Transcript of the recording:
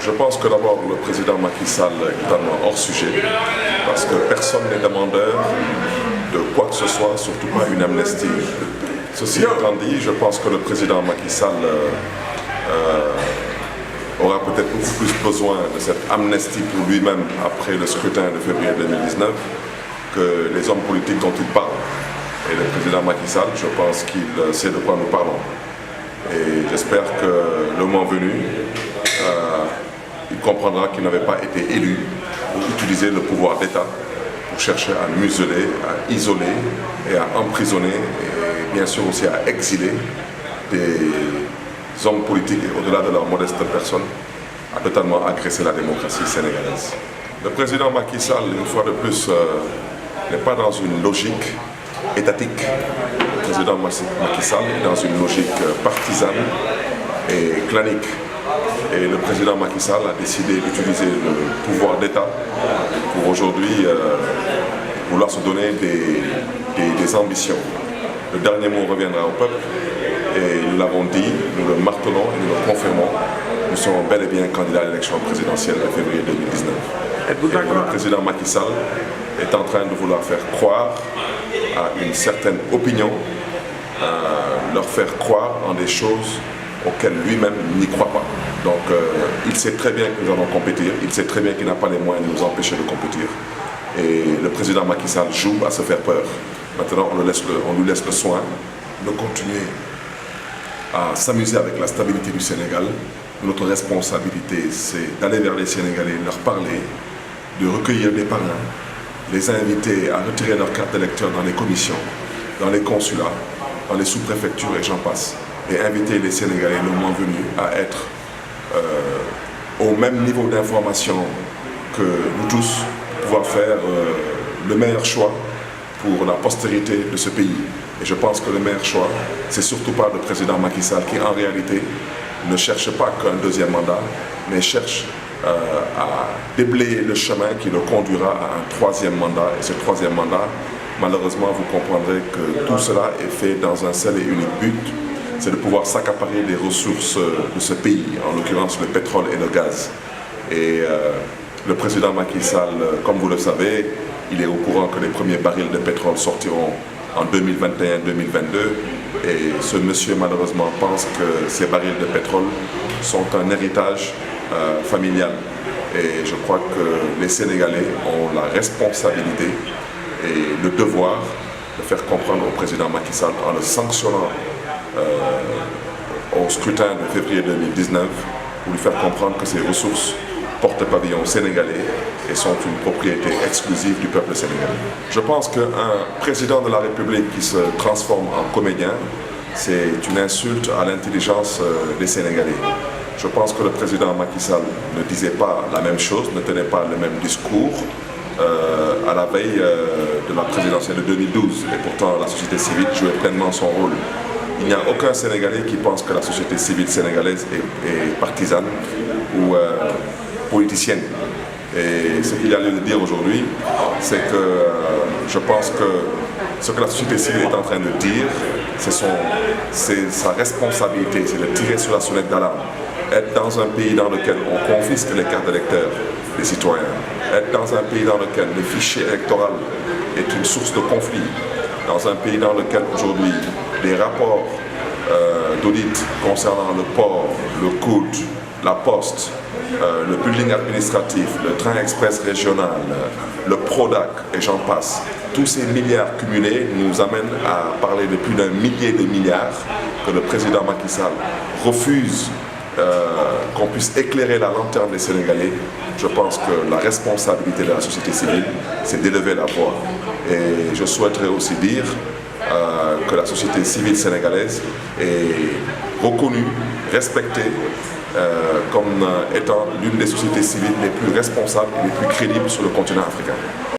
Je pense que d'abord le président Macky Sall est totalement hors sujet parce que personne n'est demandeur de quoi que ce soit, surtout pas une amnistie. Ceci étant dit, je pense que le président Macky Sall aura peut-être beaucoup plus besoin de cette amnistie pour lui-même après le scrutin de février 2019 que les hommes politiques dont il parle. Et le président Macky Sall, je pense qu'il sait de quoi nous parlons. Et j'espère que le moment venu, il comprendra qu'il n'avait pas été élu pour utiliser le pouvoir d'État pour chercher à museler, à isoler et à emprisonner et bien sûr aussi à exiler des hommes politiques et au-delà de leur modeste personne, a totalement agressé la démocratie sénégalaise. Le président Macky Sall, une fois de plus, n'est pas dans une logique étatique. Le président Macky Sall est dans une logique partisane et clanique. Et le président Macky Sall a décidé d'utiliser le pouvoir d'État pour aujourd'hui vouloir se donner des ambitions. Le dernier mot reviendra au peuple et nous l'avons dit, nous le martelons et nous le confirmons. Nous serons bel et bien candidats à l'élection présidentielle de février 2019. Le président Macky Sall est en train de vouloir faire croire à une certaine opinion, leur faire croire en des choses auxquelles lui-même n'y croit pas. Donc il sait très bien que nous allons compétir, il sait très bien qu'il n'a pas les moyens de nous empêcher de compétir. Et le président Macky Sall joue à se faire peur. Maintenant, on lui laisse le soin de continuer à s'amuser avec la stabilité du Sénégal. Notre responsabilité, c'est d'aller vers les Sénégalais, leur parler, de recueillir des parrains, les inviter à retirer leur carte d'électeur dans les commissions, dans les consulats, dans les sous-préfectures et j'en passe. Et inviter les Sénégalais le moment venu à être au même niveau d'information que nous tous, pouvoir faire le meilleur choix pour la postérité de ce pays. Et je pense que le meilleur choix, c'est surtout pas le président Macky Sall qui en réalité ne cherche pas qu'un deuxième mandat, mais cherche à déblayer le chemin qui le conduira à un troisième mandat. Et ce troisième mandat, malheureusement, vous comprendrez que tout cela est fait dans un seul et unique but, c'est de pouvoir s'accaparer des ressources de ce pays, en l'occurrence le pétrole et le gaz. Et le président Macky Sall, comme vous le savez, il est au courant que les premiers barils de pétrole sortiront en 2021-2022 et ce monsieur malheureusement pense que ces barils de pétrole sont un héritage familial. Et je crois que les Sénégalais ont la responsabilité et le devoir de faire comprendre au président Macky Sall en le sanctionnant au scrutin de février 2019 pour lui faire comprendre que ces ressources portent pavillon sénégalais et sont une propriété exclusive du peuple sénégalais. Je pense qu'un président de la République qui se transforme en comédien, c'est une insulte à l'intelligence des Sénégalais. Je pense que le président Macky Sall ne disait pas la même chose, ne tenait pas le même discours à la veille de la présidentielle de 2012. Et pourtant, la société civile jouait pleinement son rôle. Il n'y a aucun Sénégalais qui pense que la société civile sénégalaise est partisane ou politicienne. Et ce qu'il y a lieu de dire aujourd'hui, c'est que je pense que ce que la société civile est en train de dire, c'est sa responsabilité, c'est de tirer sur la sonnette d'alarme. Être dans un pays dans lequel on confisque les cartes d'électeurs des citoyens, être dans un pays dans lequel le fichier électoral est une source de conflit, dans un pays dans lequel aujourd'hui des rapports d'audit concernant le port, le coude, la poste, le building administratif, le train express régional, le Prodac et j'en passe. Tous ces milliards cumulés nous amènent à parler de plus d'un millier de milliards que le président Macky Sall refuse qu'on puisse éclairer la lanterne des Sénégalais. Je pense que la responsabilité de la société civile, c'est d'élever la voix. Et je souhaiterais aussi dire que la société civile sénégalaise est reconnue, respectée comme étant l'une des sociétés civiles les plus responsables et les plus crédibles sur le continent africain.